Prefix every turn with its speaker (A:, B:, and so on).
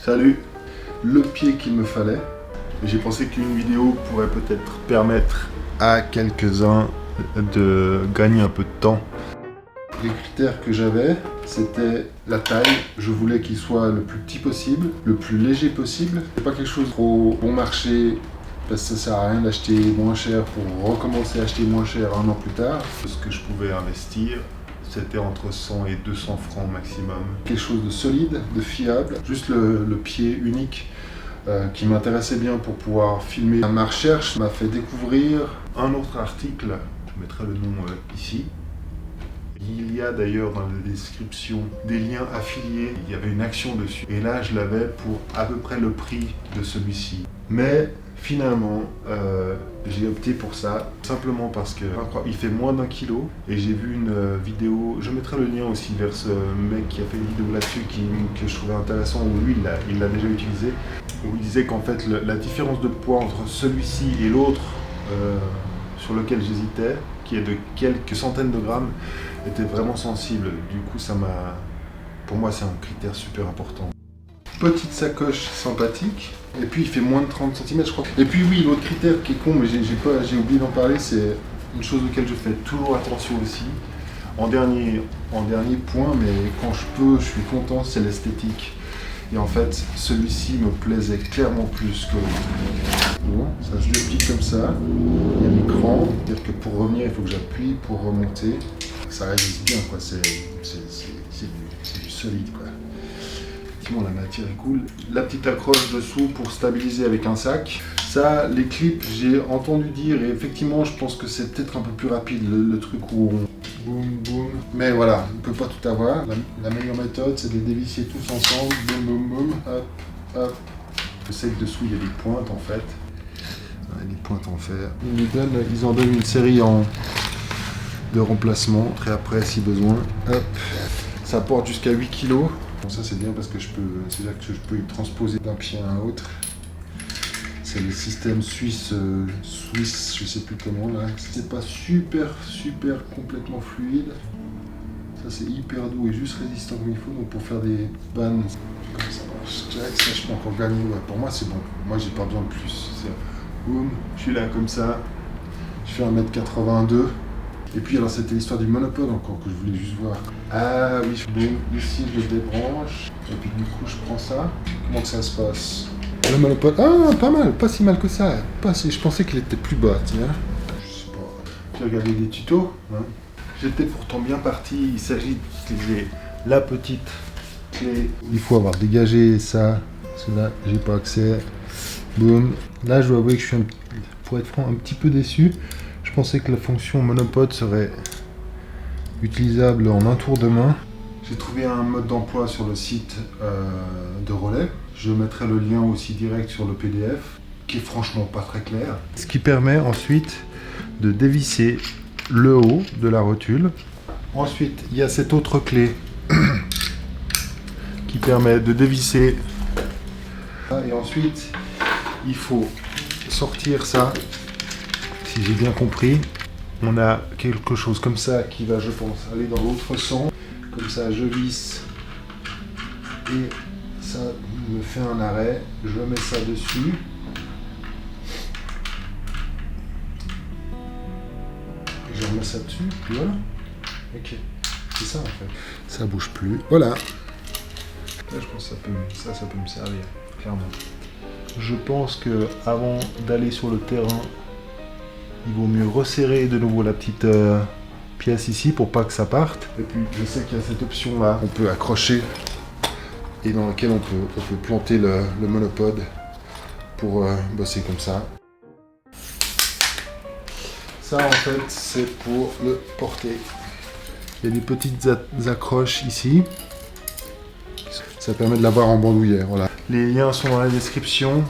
A: Salut, le pied qu'il me fallait. J'ai pensé qu'une vidéo pourrait peut-être permettre à quelques-uns de gagner un peu de temps. Les critères que j'avais, c'était la taille. Je voulais qu'il soit le plus petit possible, le plus léger possible. C'est pas quelque chose trop bon marché, parce que ça sert à rien d'acheter moins cher pour recommencer à acheter moins cher un an plus tard. Ce que je pouvais investir, c'était entre 100 et 200 francs maximum. Quelque chose de solide, de fiable, juste le pied unique qui m'intéressait bien pour pouvoir filmer. Ma recherche m'a fait découvrir un autre article, je mettrai le nom ici. Il y a d'ailleurs dans la description des liens affiliés, il y avait une action dessus. Et là, je l'avais pour à peu près le prix de celui-ci. Mais finalement, j'ai opté pour ça, simplement parce que il fait moins d'1 kilo. Et j'ai vu une vidéo, je mettrai le lien aussi vers ce mec qui a fait une vidéo là-dessus que je trouvais intéressant, où lui, il l'a déjà utilisé. Où il disait qu'en fait, la différence de poids entre celui-ci et l'autre, sur lequel j'hésitais, qui est de quelques centaines de grammes, était vraiment sensible. Du coup, pour moi, c'est un critère super important. Petite sacoche sympathique. Et puis, il fait moins de 30 cm, je crois. Et puis, oui, l'autre critère qui est con, mais j'ai oublié d'en parler, c'est une chose auquel je fais toujours attention aussi. En dernier point, mais quand je peux, je suis content, c'est l'esthétique. Et en fait, celui-ci me plaisait clairement plus que l'autre. Bon, ça se déplique comme ça. Il y a l'écran, c'est-à-dire que pour revenir, il faut que j'appuie pour remonter. Ça résiste bien, quoi. C'est du solide, quoi. Effectivement, la matière est cool. La petite accroche dessous pour stabiliser avec un sac. Ça, les clips, j'ai entendu dire, et effectivement, je pense que c'est peut-être un peu plus rapide, le truc où on boum, boum. Mais voilà, on ne peut pas tout avoir. La meilleure méthode, c'est de les dévisser tous ensemble. Boum, boum, boum, hop, hop. Je sais que dessous, il y a des pointes, en fait. Des pointes en fer. Ils en donnent une série de remplacement, très après si besoin. Hop. Ça porte jusqu'à 8 kg. Bon, ça c'est bien parce que c'est là que je peux y transposer d'un pied à un autre. C'est le système suisse, je sais plus comment là. C'est pas super complètement fluide. Ça c'est hyper doux et juste résistant comme il faut. Donc pour faire des bannes, comme ça marche. Ça je peux encore gagner. Ouais, pour moi c'est bon. Moi j'ai pas besoin de plus. Boum, je suis là comme ça. Je fais 1m82. Et puis alors c'était l'histoire du monopode encore que je voulais juste voir. Ah oui, boum, ici je débranche. Et puis du coup je prends ça. Comment que ça se passe? Le monopode, ah pas mal, pas si mal que ça. Je pensais qu'il était plus bas, tiens. Je sais pas. J'ai regardé des tutos. Hein. J'étais pourtant bien parti. Il s'agit d'utiliser la petite clé. Il faut avoir dégagé ça. Parce que là, j'ai pas accès. Boum. Là, je dois avouer que je suis, pour être franc, un petit peu déçu. Je pensais que la fonction monopode serait utilisable en un tour de main. J'ai trouvé un mode d'emploi sur le site de Relais. Je mettrai le lien aussi direct sur le PDF, qui est franchement pas très clair. Ce qui permet ensuite de dévisser le haut de la rotule. Ensuite, il y a cette autre clé qui permet de dévisser. Et ensuite, il faut sortir ça. Si j'ai bien compris, on a quelque chose comme ça qui va, je pense, aller dans l'autre sens. Comme ça, je visse et ça me fait un arrêt. Je mets ça dessus. Et je remets ça dessus. Puis voilà. Ok. C'est ça en fait. Ça bouge plus. Voilà. Là, je pense que ça peut me servir, clairement. Je pense que avant d'aller sur le terrain, il vaut mieux resserrer de nouveau la petite pièce ici pour pas que ça parte. Et puis je sais qu'il y a cette option là qu'on peut accrocher et dans laquelle on peut planter le monopode pour bosser comme ça. Ça en fait c'est pour le porter. Il y a des petites accroches ici. Ça permet de l'avoir en bandoulière. Voilà. Les liens sont dans la description.